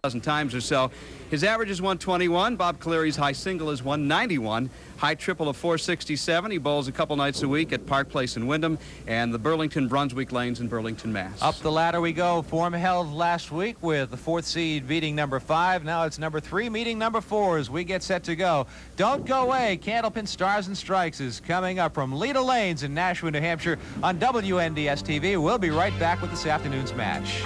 dozen times or so. His average is 121. Bob Caliri's high single is 191. High triple of 467. He bowls a couple nights a week at Park Place in Wyndham and the Burlington Brunswick Lanes in Burlington, Mass. Up the ladder we go. Form held last week with the 4th seed beating number 5. Now it's number 3 meeting number 4 as we get set to go. Don't go away. Candlepin Stars and Strikes is coming up from Leda Lanes in Nashua, New Hampshire on WNDS TV. We'll be right back with this afternoon's match.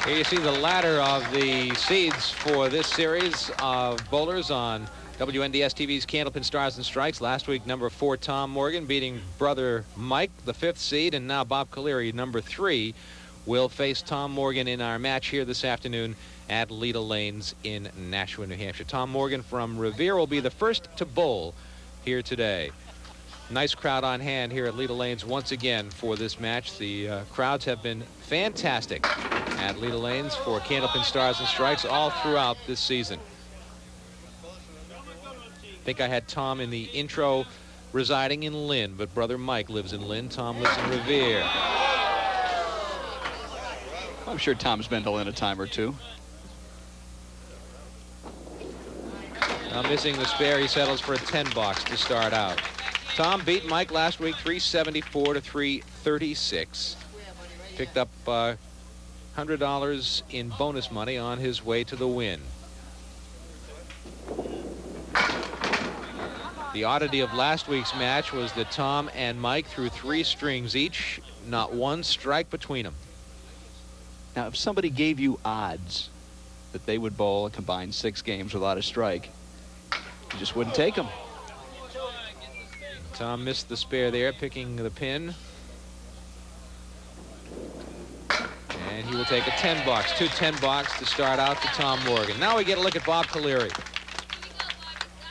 Here you see the ladder of the seeds for this series of bowlers on WNDS TV's Candlepin Stars and Strikes. Last week, number 4, Tom Morgan, beating brother Mike, the 5th seed, and now Bob Caliri, number 3, will face Tom Morgan in our match here this afternoon at Leda Lanes in Nashua, New Hampshire. Tom Morgan from Revere will be the first to bowl here today. Nice crowd on hand here at Leda Lanes once again for this match. The crowds have been fantastic at Leda Lanes for Candlepin Stars and Strikes all throughout this season. I think I had Tom in the intro residing in Lynn, but brother Mike lives in Lynn. Tom lives in Revere. I'm sure Tom's been to Lynn a time or two. Now missing the spare, he settles for a 10 box to start out. Tom beat Mike last week 374 to 336. Picked up $100 in bonus money on his way to the win. The oddity of last week's match was that Tom and Mike threw 3 strings each, not one strike between them. Now, if somebody gave you odds that they would bowl a combined 6 games without a strike, you just wouldn't take them. Tom missed the spare there, picking the pin. And he will take a 10 box, 2 10 box to start out to Tom Morgan. Now we get a look at Bob Caliri.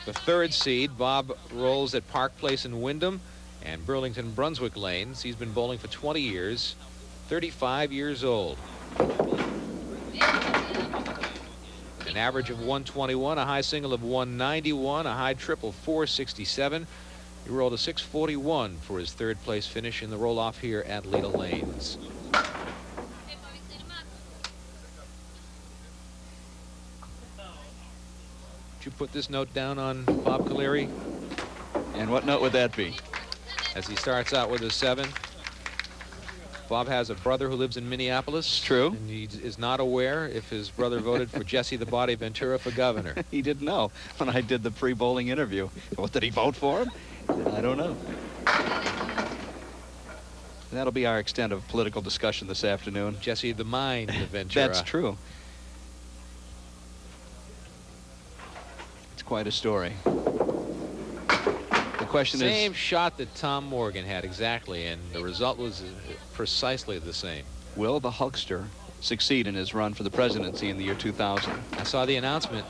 The 3rd seed. Bob rolls at Park Place in Wyndham and Burlington Brunswick Lanes. He's been bowling for 20 years, 35 years old. An average of 121, a high single of 191, a high triple 467. He rolled a 641 for his 3rd place finish in the roll-off here at Leda Lanes. Did you put this note down on Bob Caliri? And what note would that be? As he starts out with a 7. Bob has a brother who lives in Minneapolis. True. And he is not aware if his brother voted for Jesse the Body Ventura for governor. He didn't know when I did the pre-bowling interview. What, did he vote for him? I don't know. That'll be our extent of political discussion this afternoon. Jesse the Mind Ventura. That's true. It's quite a story. The question is... Same shot that Tom Morgan had, exactly, and the result was precisely the same. Will the Hulkster succeed in his run for the presidency in the year 2000? I saw the announcement.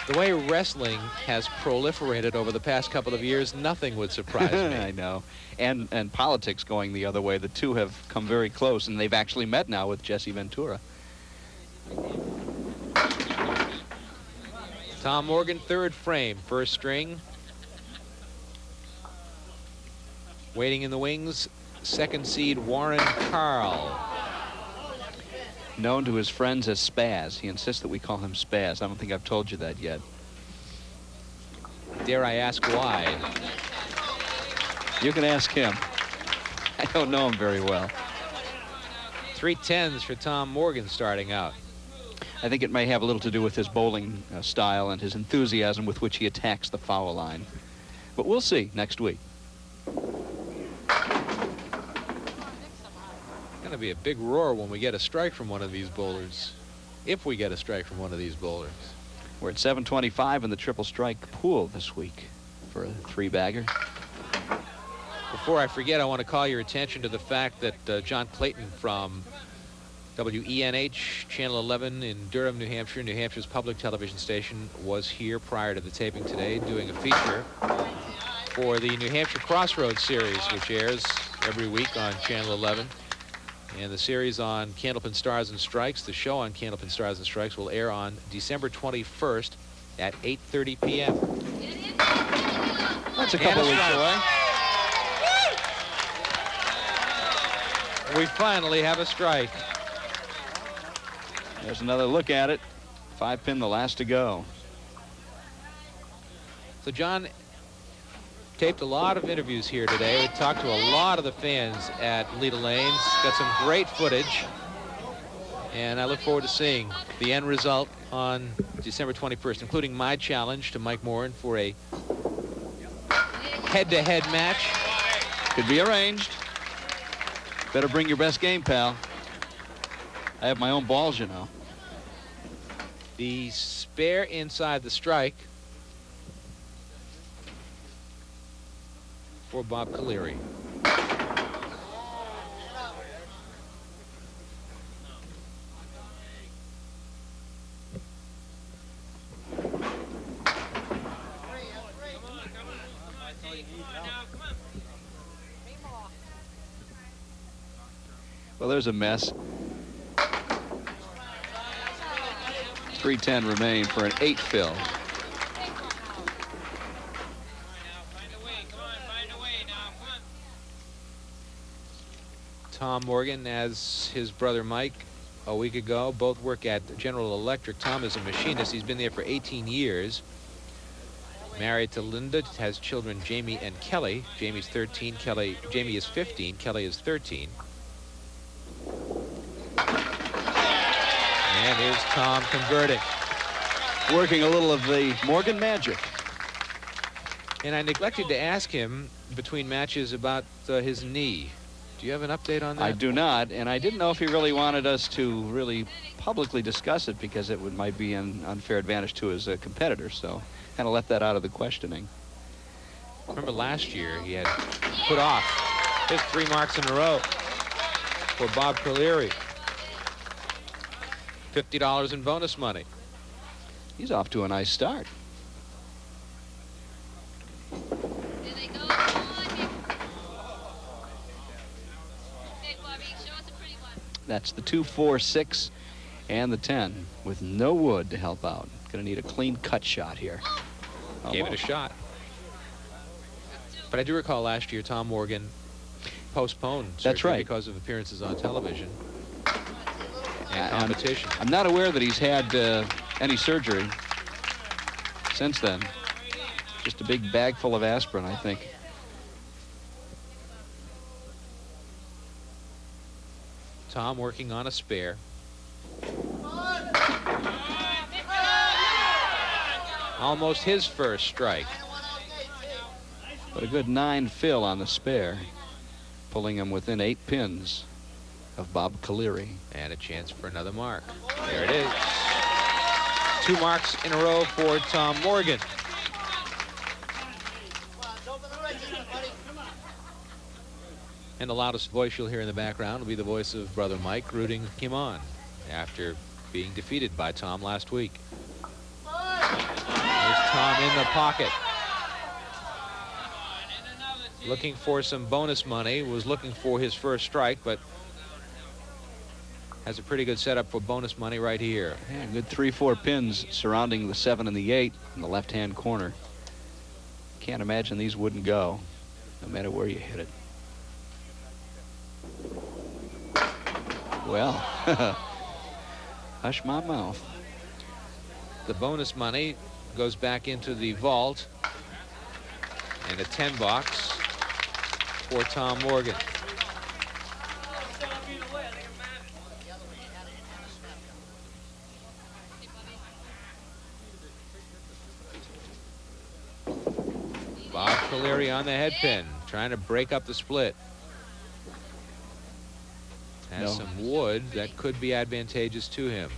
The way wrestling has proliferated over the past couple of years, nothing would surprise me. I know. And politics going the other way. The two have come very close, and they've actually met now with Jesse Ventura. Tom Morgan, 3rd frame, 1st string. Waiting in the wings, 2nd seed Warren Carl. Known to his friends as Spaz. He insists that we call him Spaz. I don't think I've told you that yet. Dare I ask why? You can ask him. I don't know him very well. 3 10s for Tom Morgan starting out. I think it may have a little to do with his bowling style and his enthusiasm with which he attacks the foul line. But we'll see next week. Going to be a big roar when we get a strike from one of these bowlers. If we get a strike from one of these bowlers. We're at 725 in the triple strike pool this week for a 3-bagger. Before I forget, I want to call your attention to the fact that John Clayton from WENH, Channel 11 in Durham, New Hampshire, New Hampshire's public television station, was here prior to the taping today doing a feature for the New Hampshire Crossroads series, which airs every week on Channel 11. And the series on Candlepin Stars and Strikes, the show on Candlepin Stars and Strikes, will air on December 21st at 8:30 p.m. That's a couple weeks away. We finally have a strike. There's another look at it. 5-pin, the last to go. So John taped a lot of interviews here today. We talked to a lot of the fans at Leda Lanes. Got some great footage. And I look forward to seeing the end result on December 21st, including my challenge to Mike Moran for a head-to-head match. Could be arranged. Better bring your best game, pal. I have my own balls, you know. The spare inside the strike for Bob Caliri. Well, there's a mess. 310 remain for an 8 fill. Tom Morgan, as his brother Mike a week ago, both work at General Electric. Tom is a machinist. He's been there for 18 years. Married to Linda, has children Jamie and Kelly. Jamie is 13, Jamie is 15, Kelly is 13. And here's Tom converting. Working a little of the Morgan magic. And I neglected to ask him between matches about his knee. Do you have an update on that? I do not, and I didn't know if he really wanted us to really publicly discuss it because it might be an unfair advantage to his competitor, so kind of left that out of the questioning. Remember last year he had put off his 3 marks in a row for Bob Caliri. $50 in bonus money. He's off to a nice start. That's the 2, 4, 6, and the 10 with no wood to help out. Gonna need a clean cut shot here. Gave it a shot. But I do recall last year Tom Morgan postponed. That's right. Because of appearances on television and competition. I'm not aware that he's had any surgery since then. Just a big bag full of aspirin, I think. Tom working on a spare. Almost his first strike. But a good 9 fill on the spare, pulling him within 8 pins of Bob Caliri. And a chance for another mark. There it is. 2 marks in a row for Tom Morgan. And the loudest voice you'll hear in the background will be the voice of brother Mike rooting him on after being defeated by Tom last week. There's Tom in the pocket. Looking for some bonus money. Was looking for his first strike, but has a pretty good setup for bonus money right here. Yeah, good 3, 4 pins surrounding the 7 and the 8 in the left-hand corner. Can't imagine these wouldn't go, no matter where you hit it. Well, hush my mouth. The bonus money goes back into the vault and a 10 box for Tom Morgan. Bob Caliri on the head pin, trying to break up the split. Has some wood that could be advantageous to him.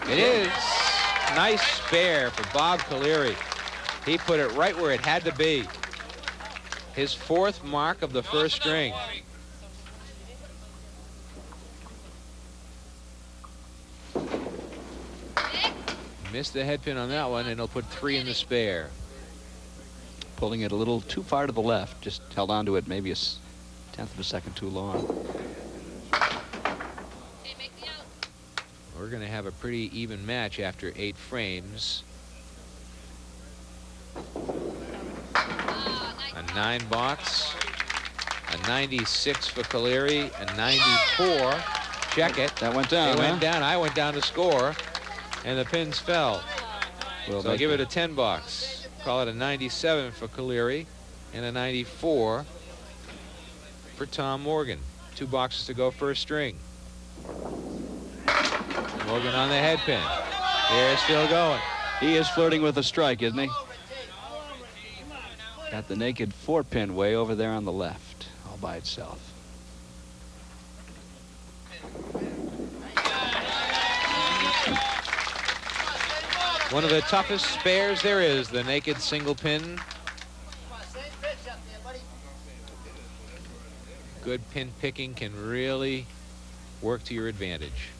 It is. Nice spare for Bob Caliri. He put it right where it had to be. His 4th mark of the first string. Missed the head pin on that one, and he'll put 3 in the spare. pulling it a little too far to the left. Just held on to it maybe a tenth of a second too long. We're going to have a pretty even match after 8 frames. A 9 box, a 96 for Caliri, a 94. Check it. That went down. It went down. I went down to score, and the pins fell. Well, So I'll give it a 10 box. Call it a 97 for Caliri and a 94 for Tom Morgan. 2 boxes to go, first string. Morgan on the head pin. They're still going. He is flirting with a strike, isn't he? Got the naked 4-pin way over there on the left, all by itself. One of the toughest spares there is, the naked single pin. Good pin picking can really work to your advantage.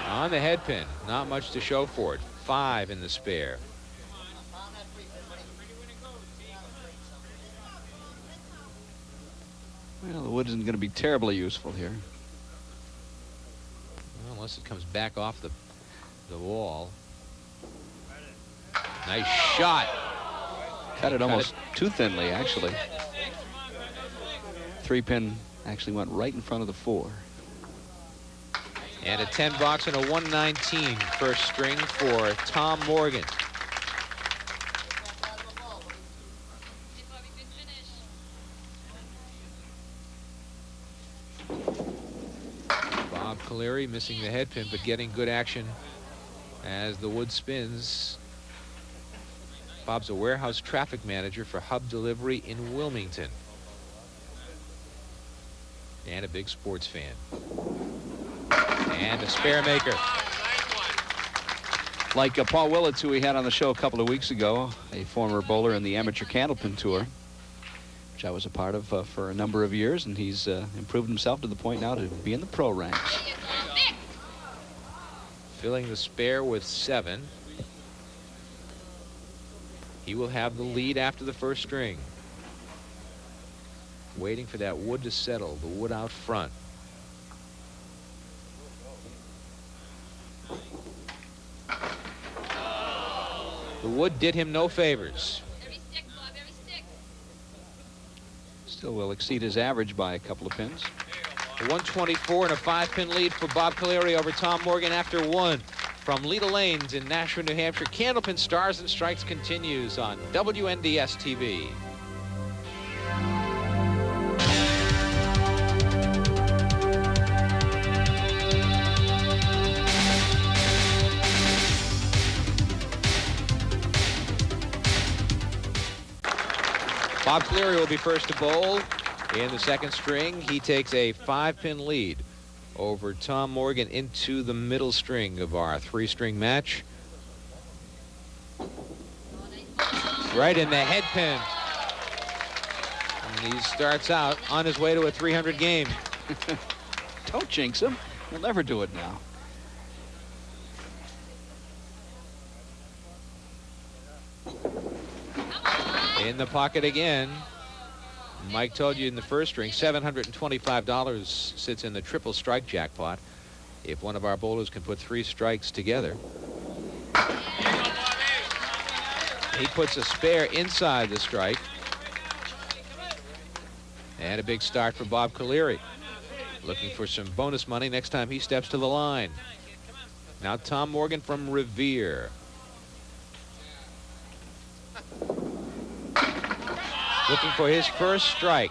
On the head pin, not much to show for it. 5 in the spare. Well, the wood isn't going to be terribly useful here. Well, unless it comes back off the wall. Nice shot. Cut it almost too thinly, actually. 3-pin actually went right in front of the 4. And a 10 box and a 119 first string for Tom Morgan. Bob Caliri missing the head pin, but getting good action as the wood spins. Bob's a warehouse traffic manager for Hub Delivery in Wilmington. And a big sports fan. And a spare maker. Like Paul Willits, who we had on the show a couple of weeks ago, a former bowler in the amateur Candlepin tour, which I was a part of for a number of years, and he's improved himself to the point now to be in the pro ranks. Filling the spare with 7. He will have the lead after the first string. Waiting for that wood to settle, the wood out front. The wood did him no favors. Still will exceed his average by a couple of pins. A 124 and a 5-pin lead for Bob Caliri over Tom Morgan after 1. From Leda Lanes in Nashua, New Hampshire, Candlepin Stars and Strikes continues on WNDS TV. Bob Caliri will be first to bowl in the second string. He takes a 5-pin lead over Tom Morgan into the middle string of our 3-string match. Right in the head pin. And he starts out on his way to a 300 game. Don't jinx him. He'll never do it now. In the pocket again. Mike told you in the first string, $725 sits in the triple strike jackpot if one of our bowlers can put 3 strikes together. He puts a spare inside the strike. And a big start for Bob Caliri. Looking for some bonus money next time he steps to the line. Now Tom Morgan from Revere. Looking for his first strike.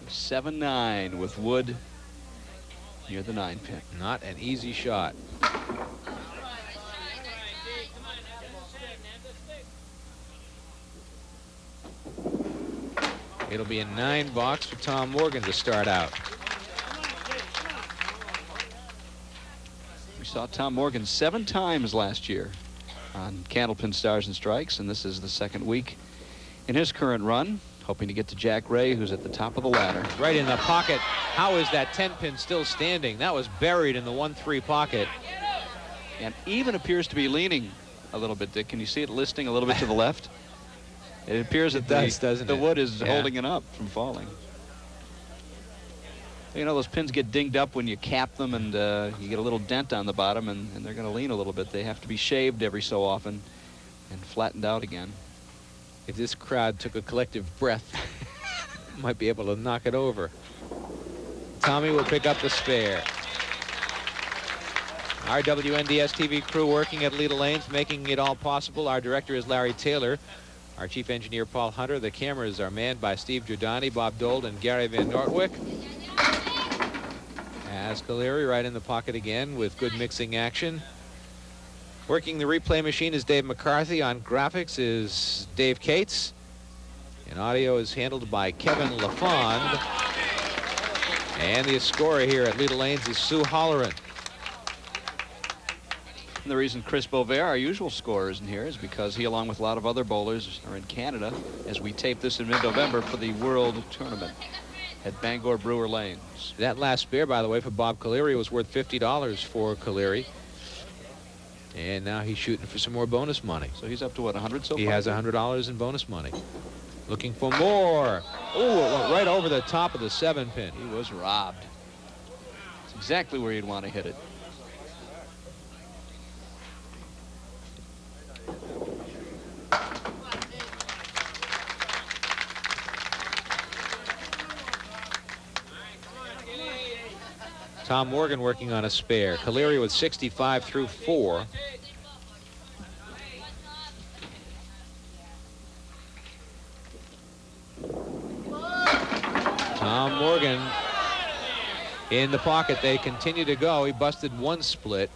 7-9 with wood near the 9-pin. Not an easy shot. It'll be a 9 box for Tom Morgan to start out. We saw Tom Morgan 7 times last year on Candlepin Stars and Strikes, and this is the second week in his current run, hoping to get to Jack Ray, who's at the top of the ladder. Right in the pocket. How is that 10-pin still standing? That was buried in the 1-3 pocket. and even appears to be leaning a little bit. Dick, can you see it listing a little bit to the left? It appears that the wood is holding it up from falling. You know, those pins get dinged up when you cap them, and you get a little dent on the bottom, and they're going to lean a little bit. They have to be shaved every so often and flattened out again. If this crowd took a collective breath, might be able to knock it over. Tommy will pick up the spare. Our WNDS TV crew working at Leda Lanes, making it all possible. Our director is Larry Taylor. Our chief engineer, Paul Hunter. The cameras are manned by Steve Giordani, Bob Dold, and Gary Van Nortwick. As Caliri right in the pocket again with good mixing action. Working the replay machine is Dave McCarthy. On graphics is Dave Cates. And audio is handled by Kevin LaFond. And the scorer here at Leda Lanes is Sue Holleran. And the reason Chris Bovair, our usual scorer, isn't here is because he, along with a lot of other bowlers, are in Canada as we tape this in mid-November for the World Tournament at Bangor Brewer Lanes. That last spare, by the way, for Bob Caliri was worth $50 for Caliri. And now he's shooting for some more bonus money. So he's up to what, 100 so far? He has $100 in bonus money. Looking for more. Oh, it went right over the top of the 7-pin. He was robbed. It's exactly where you'd want to hit it. Tom Morgan working on a spare. Caliri with 65 through 4. Tom Morgan in the pocket. They continue to go. He busted one split.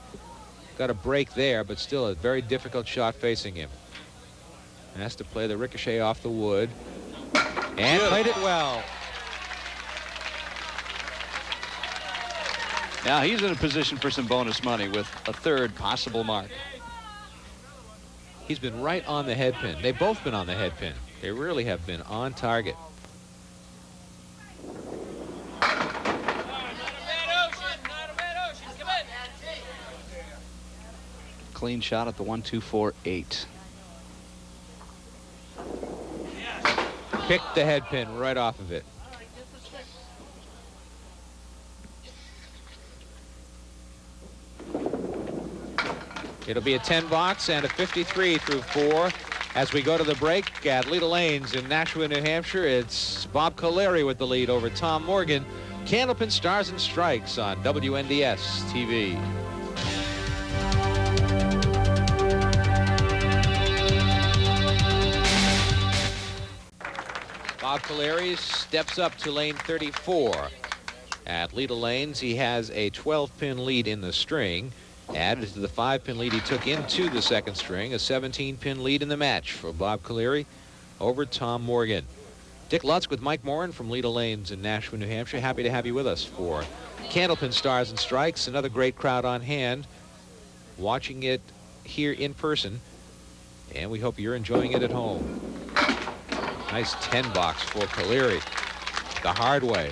Got a break there, but still a very difficult shot facing him. Has to play the ricochet off the wood. And played it well. Now he's in a position for some bonus money with a third possible mark. He's been right on the head pin. They've both been on the head pin. They really have been on target. Clean shot at the 1-2-4-8. Picked the head pin right off of it. It'll be a 10 box and a 53 through 4. As we go to the break at Leda Lanes in Nashua, New Hampshire, it's Bob Caliri with the lead over Tom Morgan. Candlepin Stars and Strikes on WNDS TV. Bob Caliri steps up to lane 34. At Leda Lanes, he has a 12-pin lead in the string. Added to the 5-pin lead he took into the second string, a 17-pin lead in the match for Bob Caliri over Tom Morgan. Dick Lutz with Mike Moran from Leda Lanes in Nashua, New Hampshire. Happy to have you with us for Candlepin Stars and Strikes. Another great crowd on hand watching it here in person, and we hope you're enjoying it at home. Nice 10 box for Caliri the hard way.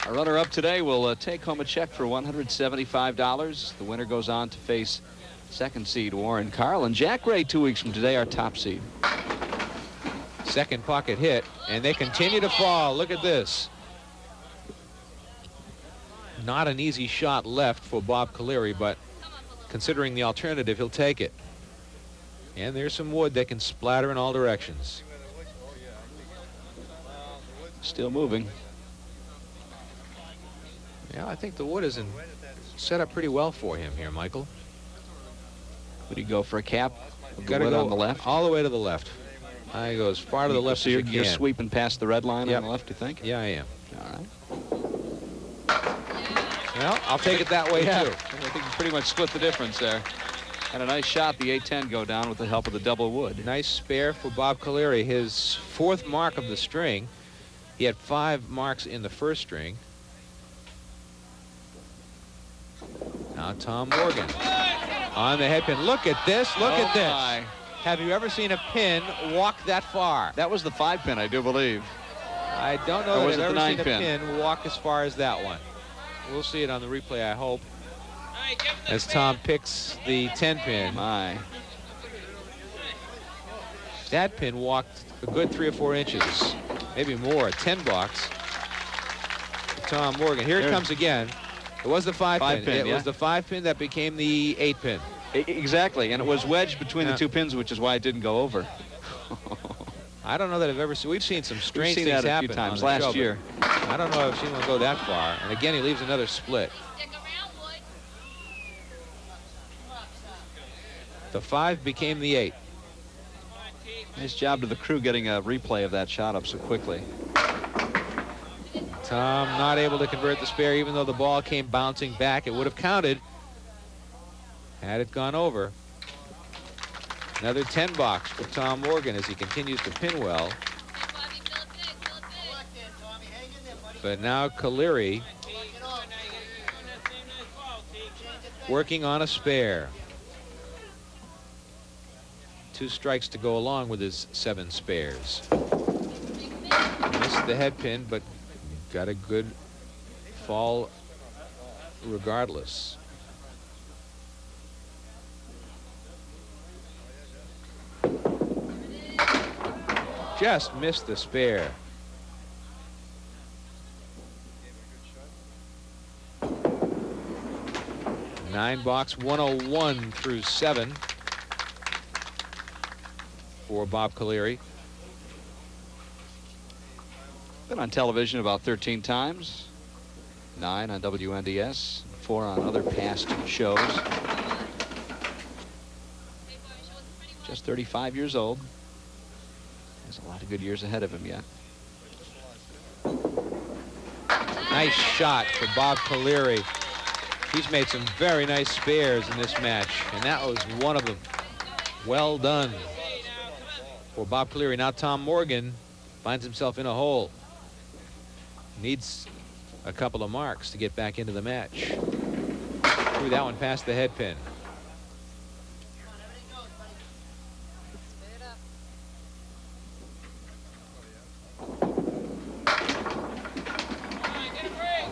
Our runner-up today will take home a check for $175. The winner goes on to face second seed Warren Carl, and Jack Ray 2 weeks from today, our top seed. Second pocket hit, and they continue to fall. Look at this. Not an easy shot left for Bob Caliri, but considering the alternative, he'll take it. And there's some wood that can splatter in all directions. Still moving. Yeah, I think the wood is set up pretty well for him here, Michael. Would he go for a cap? Got to go on the left? All the way to the left. I go as far to the left so as you you're can. sweeping past the red line on the left, you think? Yeah, I am. All right. Well, I'll take it that way, too. I think you pretty much split the difference there. And a nice shot, the 8-10 go down with the help of the double wood. Nice spare for Bob Caliri. His 4th mark of the string. He had 5 marks in the first string. Now Tom Morgan on the head pin. Look at this. Look at this. My. Have you ever seen a pin walk that far? That was the 5-pin, I do believe. I don't know that I've ever seen a pin walk as far as that one. We'll see it on the replay, I hope. as Tom picks the 10-pin. My. That pin walked a good 3 or 4 inches, maybe more, a 10 box. Tom Morgan. Here it comes again. It was the 5-pin. It was the 5-pin that became the 8-pin. Exactly, and it was wedged between the 2 pins, which is why it didn't go over. I don't know that I've ever seen. We've seen some strange things that a happen few times on the last show, year. I don't know if I've seen one go that far. And again, he leaves another split. The 5 became the 8. Nice job to the crew getting a replay of that shot up so quickly. Tom not able to convert the spare, even though the ball came bouncing back. It would have counted had it gone over. Another 10 box for Tom Morgan as he continues to pin well. But now Caliri working on a spare. 2 strikes to go along with his 7 spares. Missed the head pin, but got a good fall regardless. Just missed the spare. Nine box, 101 through 7 for Bob Caliri. Been on television about 13 times. 9 on WNDS, 4 on other past shows. Just 35 years old. Has a lot of good years ahead of him yet. Nice shot for Bob Caliri. He's made some very nice spares in this match, and that was one of them. Well done for Bob Caliri. Now Tom Morgan finds himself in a hole. Needs a couple of marks to get back into the match. Threw that one past the head pin.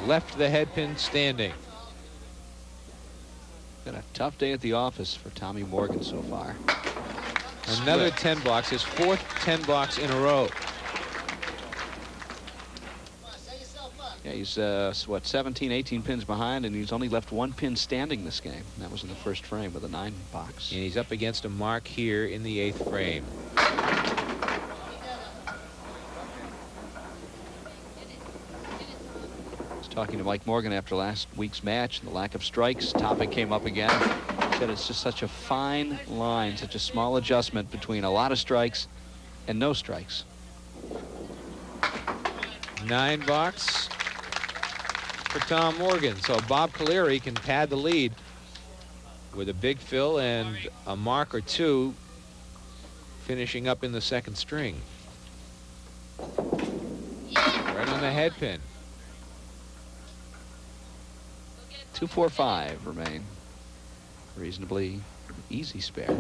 Left the head pin standing. Been a tough day at the office for Tommy Morgan so far. Another 10 box, his 4th 10 box in a row. Yeah, he's, what, 17, 18 pins behind, and he's only left 1 pin standing this game. That was in the first frame with a 9 box. And he's up against a mark here in the 8th frame. Talking to Mike Morgan after last week's match and the lack of strikes, topic came up again. Said it's just such a fine line, such a small adjustment between a lot of strikes and no strikes. 9 box for Tom Morgan. So Bob Caliri can pad the lead with a big fill and a mark or 2 finishing up in the 2nd string. Right on the head pin. 2-4-5 remain. Reasonably easy spare.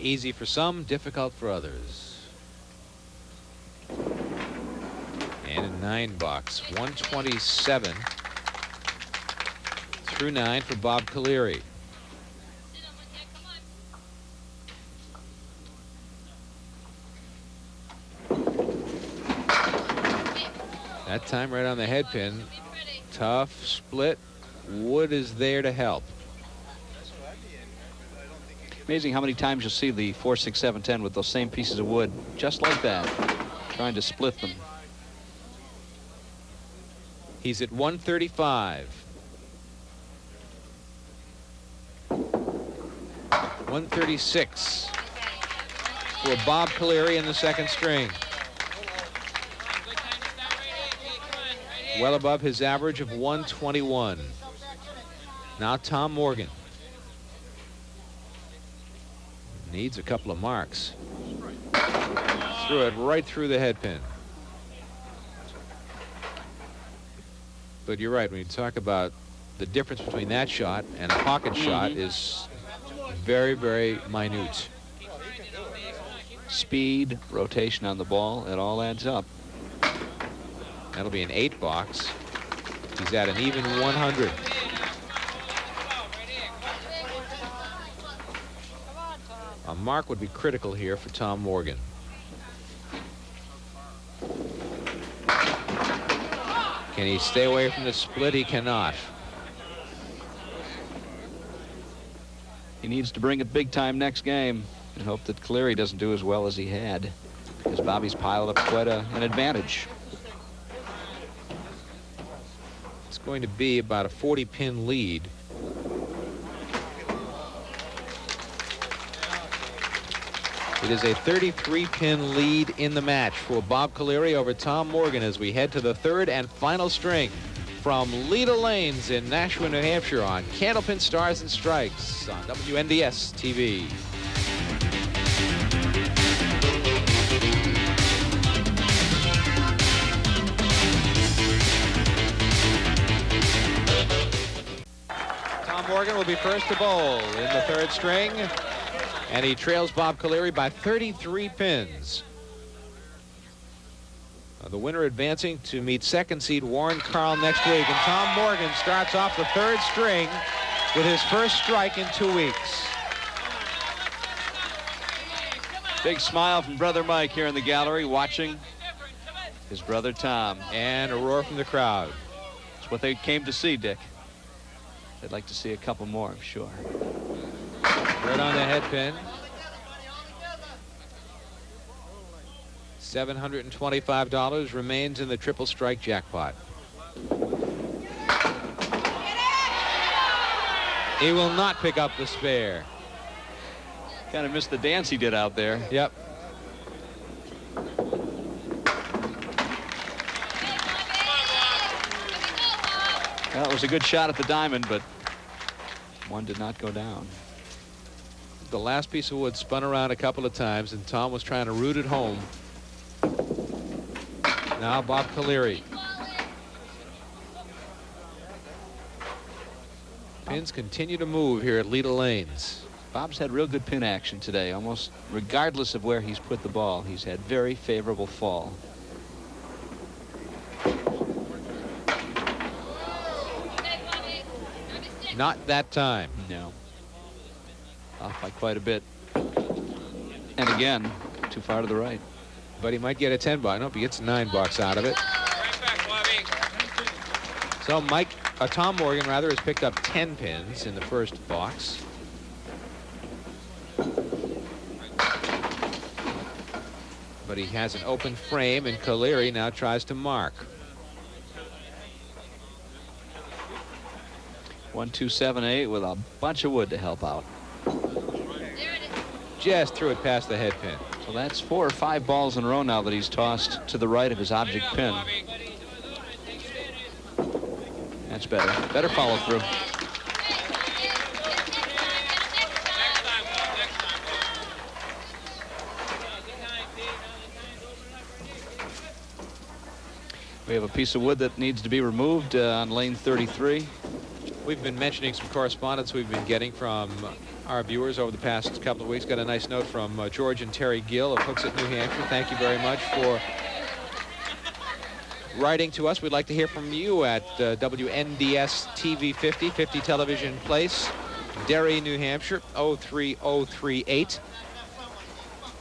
Easy for some, difficult for others. And a 9 box, 127 through 9 for Bob Caliri. That time right on the head pin. Tough split. Wood is there to help. Amazing how many times you'll see the 4, 6, 7, 10 with those same pieces of wood, just like that, trying to split them. He's at 135. 136 for Bob Caliri in the 2nd string. Well above his average of 121. Now Tom Morgan. Needs a couple of marks. Threw it right through the head pin. But you're right, when you talk about the difference between that shot and a pocket shot is very, very minute. Speed, rotation on the ball, it all adds up. That'll be an 8 box. He's at an even 100. A mark would be critical here for Tom Morgan. Can he stay away from the split? He cannot. He needs to bring it big time next game and hope that Caliri doesn't do as well as he had, because Bobby's piled up quite an advantage. It's going to be about a 40-pin lead. It is a 33-pin lead in the match for Bob Caliri over Tom Morgan as we head to the third and final string from Leda Lanes in Nashua, New Hampshire on Candlepin Stars and Strikes on WNDS TV. Tom Morgan will be first to bowl in the third string, and he trails Bob Caliri by 33 pins. The winner advancing to meet second seed Warren Carl next week. And Tom Morgan starts off the third string with his first strike in 2 weeks. Big smile from brother Mike here in the gallery watching his brother Tom. And a roar from the crowd. It's what they came to see, Dick. They'd like to see a couple more, I'm sure. Right on the head pin. $725 remains in the triple strike jackpot. He will not pick up the spare. Kind of missed the dance he did out there. Yep. Well, it was a good shot at the diamond, but one did not go down. The last piece of wood spun around a couple of times, and Tom was trying to root it home. Now Bob Caliri. Pins continue to move here at Leda Lanes. Bob's had real good pin action today, almost regardless of where he's put the ball. He's had very favorable fall. Not that time. No. Off by quite a bit. And again, too far to the right. But he might get a 10 bucks. I hope he gets 9 bucks out of it. So Tom Morgan rather has picked up 10 pins in the first box. But he has an open frame, and Caliri now tries to mark. 1, 2, 7, 8 with a bunch of wood to help out. Just threw it past the head pin. So that's 4 or 5 balls in a row now that he's tossed to the right of his object pin. That's better. Better follow through. We have a piece of wood that needs to be removed on lane 33. We've been mentioning some correspondence we've been getting from our viewers over the past couple of weeks. Got a nice note from George and Terry Gill of Hooksett, New Hampshire. Thank you very much for writing to us. We'd like to hear from you at WNDS TV 50 Television Place, Derry, New Hampshire, 03038.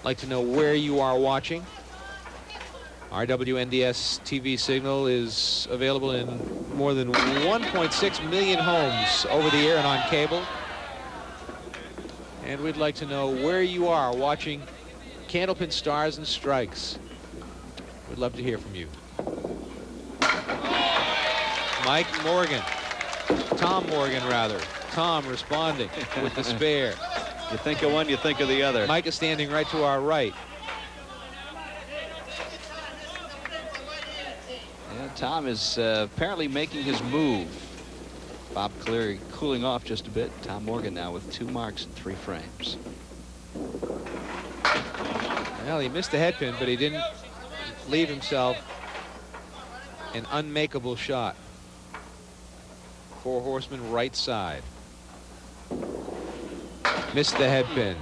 Like to know where you are watching. Our WNDS TV signal is available in more than 1.6 million homes over the air and on cable. And we'd like to know where you are watching Candlepin Stars and Strikes. We'd love to hear from you. Mike Morgan. Tom Morgan, rather. Tom responding with the spare. You think of one, you think of the other. Mike is standing right to our right. Yeah, Tom is apparently making his move. Bob Caliri cooling off just a bit. Tom Morgan now with 2 marks and 3 frames. Well, he missed the head pin, but he didn't leave himself an unmakeable shot. 4 horsemen right side. Missed the head pin.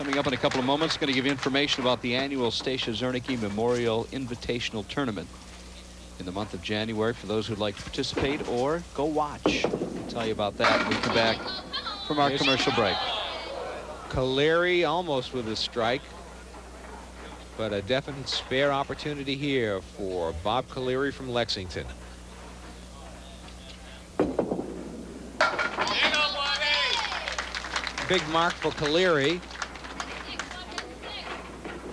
Coming up in a couple of moments, going to give you information about the annual Stacia Zernike Memorial Invitational Tournament in the month of January for those who'd like to participate or go watch. We'll tell you about that when we come back from our commercial break. Caliri almost with a strike, but a definite spare opportunity here for Bob Caliri from Lexington. Big mark for Caliri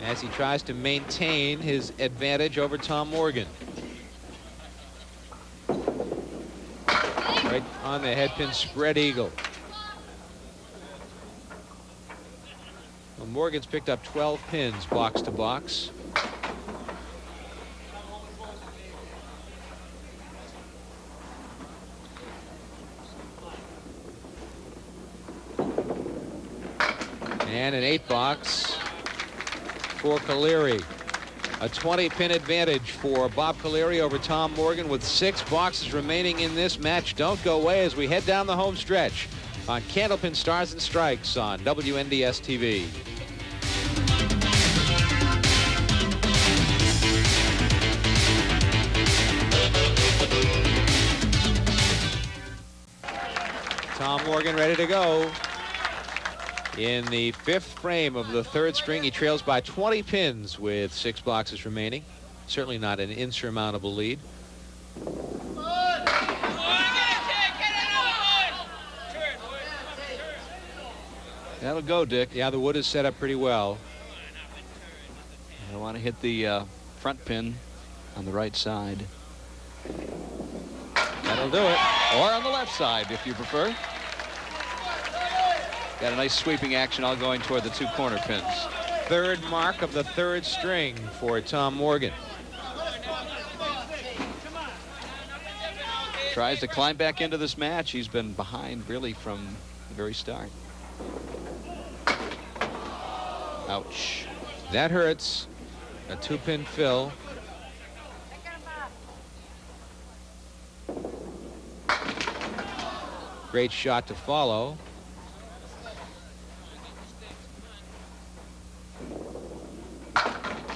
as he tries to maintain his advantage over Tom Morgan. Right on the headpin spread eagle. Well, Morgan's picked up 12 pins box to box. And an 8-box for Caliri. A 20-pin advantage for Bob Caliri over Tom Morgan with 6 boxes remaining in this match. Don't go away as we head down the home stretch on Candlepin Stars and Strikes on WNDS TV. Tom Morgan ready to go. In the 5th frame of the 3rd string, he trails by 20 pins with 6 boxes remaining. Certainly not an insurmountable lead. That'll go, Dick. Yeah, the wood is set up pretty well. I want to hit the front pin on the right side. That'll do it. Or on the left side, if you prefer. Got a nice sweeping action all going toward the 2 corner pins. 3rd mark of the 3rd string for Tom Morgan. Tries to climb back into this match. He's been behind really from the very start. Ouch. That hurts. A 2-pin fill. Great shot to follow.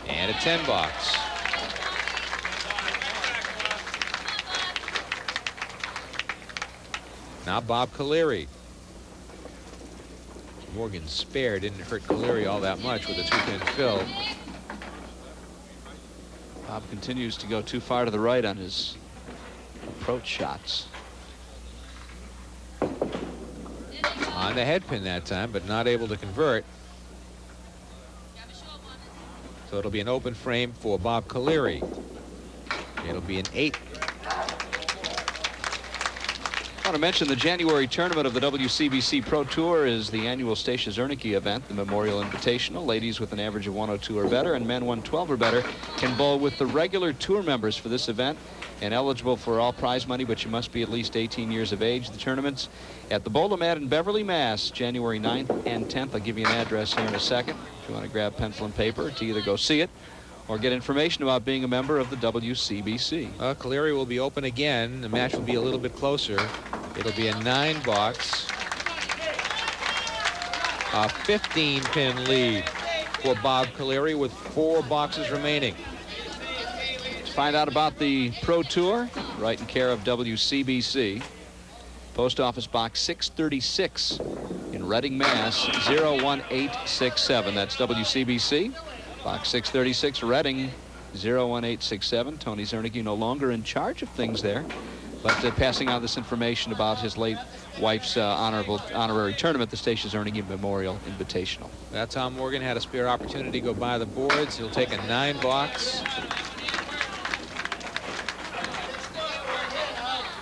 And a 10-box. Now Bob Caliri. Morgan's spare didn't hurt Caliri all that much with a 2-pin fill. Bob continues to go too far to the right on his approach shots. On the headpin that time, but not able to convert. So it'll be an open frame for Bob Caliri. It'll be an 8. I want to mention the January tournament of the WCBC Pro Tour is the annual Stacia Zernike event, the Memorial Invitational. Ladies with an average of 102 or better and men 112 or better can bowl with the regular tour members for this event and eligible for all prize money, but you must be at least 18 years of age. The tournament's at the Bowl-O-Mat in Beverly, Mass, January 9th and 10th. I'll give you an address here in a second if you want to grab pencil and paper to either go see it or get information about being a member of the WCBC. Caliri will be open again. The match will be a little bit closer. It'll be a 9-box. A 15-pin lead for Bob Caliri with 4 boxes remaining. To find out about the Pro Tour, right in care of WCBC, Post Office Box 636 in Reading, Mass, 01867. That's WCBC. Box 636, Reading, 01867. Tony Zernike no longer in charge of things there, but passing on this information about his late wife's honorary tournament, the Stacia Zernike Memorial Invitational. That's how Morgan had a spare opportunity to go by the boards. He'll take a 9-box.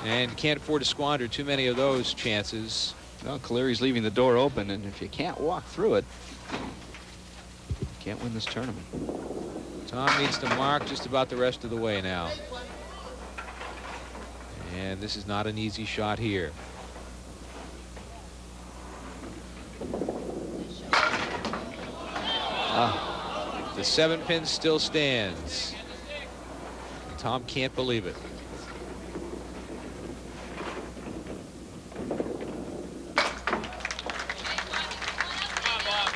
And can't afford to squander too many of those chances. Well, Caliri's leaving the door open, and if you can't walk through it, you can't win this tournament. Tom needs to mark just about the rest of the way now. And this is not an easy shot here. The 7-pin still stands. And Tom can't believe it.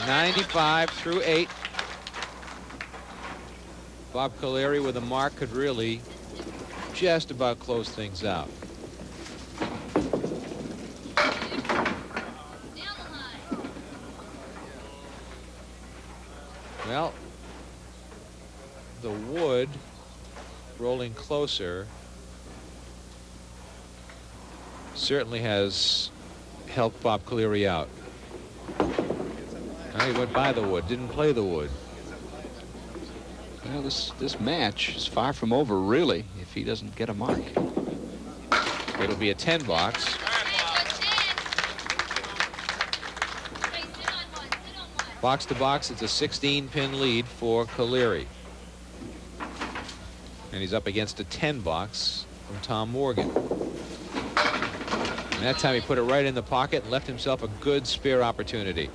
95 through 8. Bob Caliri with a mark could really just about close things out. Well, the wood rolling closer certainly has helped Bob Caliri out. He went by the wood, didn't play the wood. Well, this match is far from over, really, if he doesn't get a mark. It'll be a 10 box. Box to box, it's a 16-pin lead for Caliri. And he's up against a 10 box from Tom Morgan. And that time he put it right in the pocket and left himself a good spare opportunity.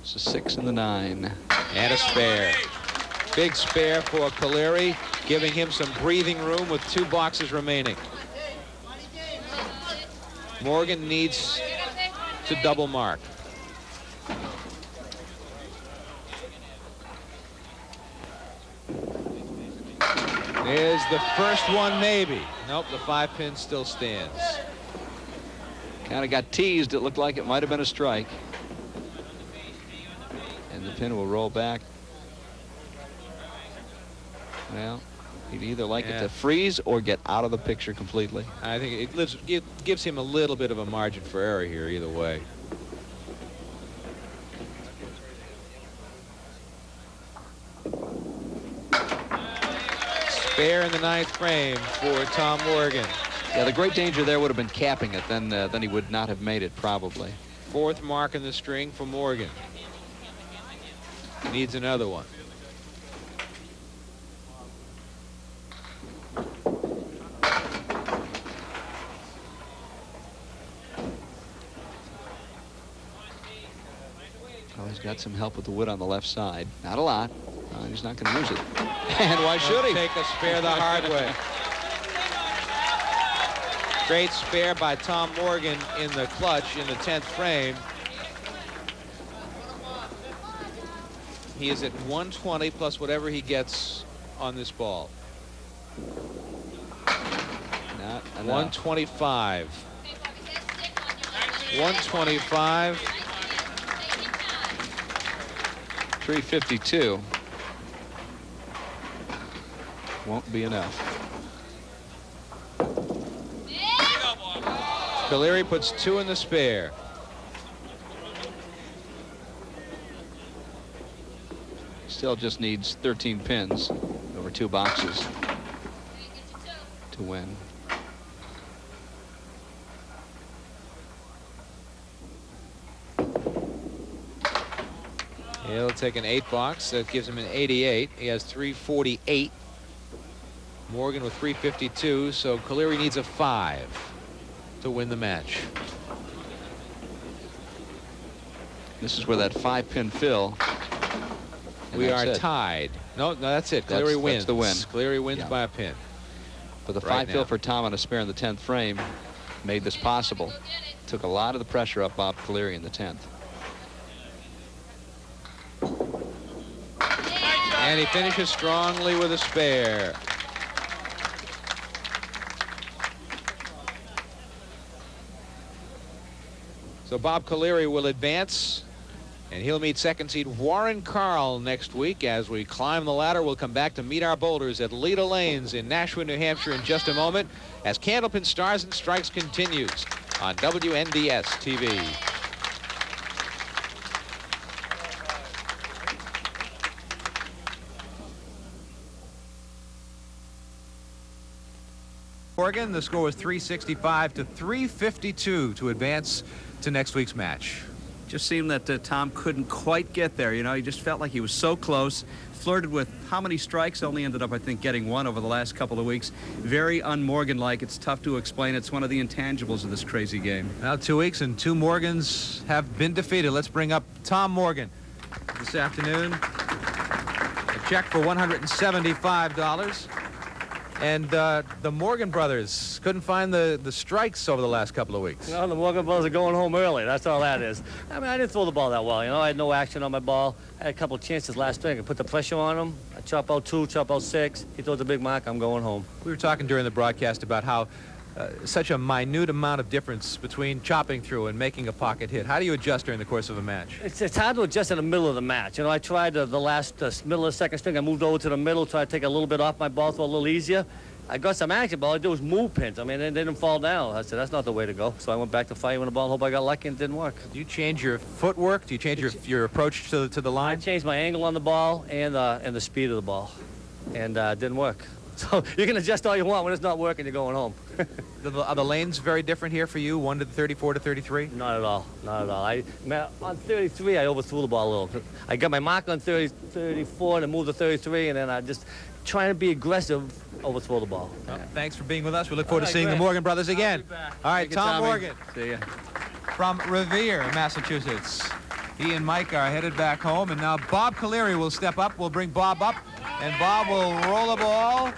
It's a 6 and the 9. And a spare. Big spare for Caliri, giving him some breathing room with 2 boxes remaining. Morgan needs to double mark. There's the first one, maybe. Nope, the 5-pin still stands. Kind of got teased. It looked like it might have been a strike. And the pin will roll back. Well, he'd either like it to freeze or get out of the picture completely. I think it gives him a little bit of a margin for error here either way. Spare in the 9th frame for Tom Morgan. Yeah, the great danger there would have been capping it. Then he would not have made it, probably. 4th mark in the string for Morgan. Needs another one. Oh, he's got some help with the wood on the left side. Not a lot. He's not going to use it. And why should he? Take a spare the hard way. Great spare by Tom Morgan in the clutch in the 10th frame. He is at 120 plus whatever he gets on this ball. Not enough. 125. 125. 352. Won't be enough. Caliri puts 2 in the spare. Still just needs 13 pins over 2 boxes to win. He'll take an 8 box. That gives him an 88. He has 348. Morgan with 352. So Caliri needs a 5 to win the match. This is where that 5-pin fill. We are tied. No, that's it. Caliri wins. That's the win. Caliri wins by a pin. But the 5 fill for Tom on a spare in the 10th frame made this possible. Took a lot of the pressure off Bob Caliri in the 10th. And he finishes strongly with a spare. So Bob Caliri will advance, and he'll meet second seed Warren Carl next week. As we climb the ladder, we'll come back to meet our boulders at Leda Lanes in Nashua, New Hampshire in just a moment as Candlepin Stars and Strikes continues on WNDS TV. Oregon, the score was 365 to 352 to advance to next week's match. Just seemed that Tom couldn't quite get there. You know, he just felt like he was so close. Flirted with how many strikes, only ended up, I think, getting 1 over the last couple of weeks. Very un-Morgan-like. It's tough to explain. It's one of the intangibles of this crazy game. Now 2 weeks and 2 Morgans have been defeated. Let's bring up Tom Morgan this afternoon. A check for $175. And the Morgan brothers couldn't find the strikes over the last couple of weeks. You know, the Morgan brothers are going home early. That's all that is. I mean, I didn't throw the ball that well. You know, I had no action on my ball. I had a couple of chances last string. I put the pressure on him. I chop out 2, chop out 6. He throws a big mark. I'm going home. We were talking during the broadcast about how such a minute amount of difference between chopping through and making a pocket hit. How do you adjust during the course of a match? It's hard to adjust in the middle of the match. You know, I tried the last middle of the second string. I moved over to the middle, tried to take a little bit off my ball, throw a little easier. I got some action, but all I did was move pins. I mean, they didn't fall down. I said, that's not the way to go. So I went back to firing the ball and hope I got lucky, and it didn't work. Do you change your footwork? Do you change your approach to the I line? changed my angle on the ball and the speed of the ball, and it didn't work. So you can adjust all you want. When it's not working, you're going home. Are the lanes very different here for you, 1 to 34 to 33? Not at all. Not at all. On 33, I overthrew the ball a little. I got my mark on 34 and I moved to 33, and then I just trying to be aggressive, overthrow the ball. Well, thanks for being with us. We look forward to seeing the Morgan brothers again. All right, Tom Morgan. See ya. From Revere, Massachusetts. He and Mike are headed back home, and now Bob Caliri will step up. We'll bring Bob up, and Bob will roll a ball,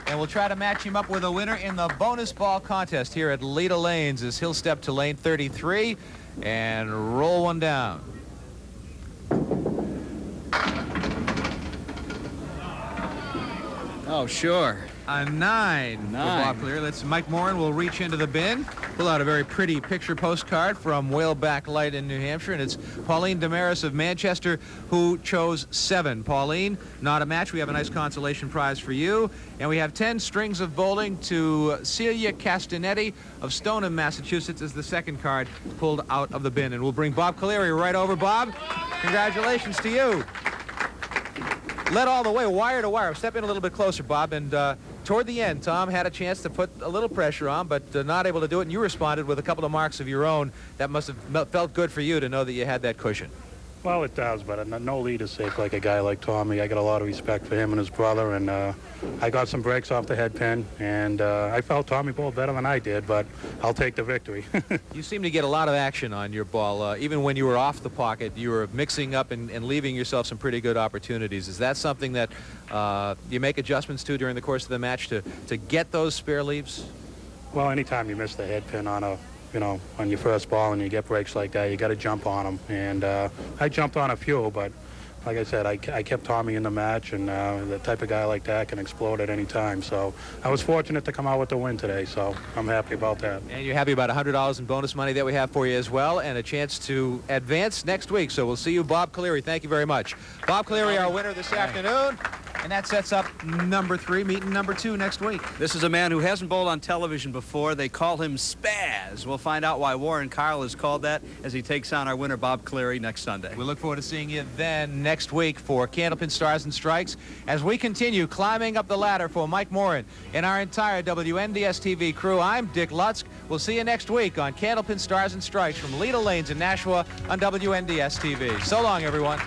and we'll try to match him up with a winner in the bonus ball contest here at Leda Lanes as he'll step to lane 33 and roll one down. Oh, sure. A 9 for Bob Caliri. Mike Morin will reach into the bin, pull out a very pretty picture postcard from Whaleback Light in New Hampshire, and it's Pauline Damaris of Manchester who chose 7. Pauline, not a match. We have a nice consolation prize for you, and we have 10 strings of bowling to Celia Castanetti of Stoneham, Massachusetts, as the second card pulled out of the bin. And we'll bring Bob Caliri right over. Bob, congratulations to you. Led all the way, wire to wire. Step in a little bit closer, Bob, and toward the end, Tom had a chance to put a little pressure on, but not able to do it, and you responded with a couple of marks of your own. That must have felt good for you to know that you had that cushion. Well, it does, but no leader's safe like a guy like Tommy. I got a lot of respect for him and his brother, and I got some breaks off the head pin, and I felt Tommy bowled better than I did, but I'll take the victory. You seem to get a lot of action on your ball. Even when you were off the pocket, you were mixing up and leaving yourself some pretty good opportunities. Is that something that you make adjustments to during the course of the match to get those spare leaves? Well, anytime you miss the head pin on on your first ball and you get breaks like that, you got to jump on them. And I jumped on a few, but like I said, I kept Tommy in the match, and the type of guy like that can explode at any time. So I was fortunate to come out with the win today, so I'm happy about that. And you're happy about $100 in bonus money that we have for you as well, and a chance to advance next week. So we'll see you, Bob Caliri. Thank you very much. Bob Caliri, our winner this afternoon. And that sets up number 3, meeting number 2 next week. This is a man who hasn't bowled on television before. They call him Spaz. We'll find out why Warren Carl is called that as he takes on our winner, Bob Caliri, next Sunday. We look forward to seeing you then next week for Candlepin Stars and Strikes as we continue climbing up the ladder for Mike Morin and our entire WNDS-TV crew. I'm Dick Lutz. We'll see you next week on Candlepin Stars and Strikes from Leda Lanes in Nashua on WNDS-TV. So long, everyone.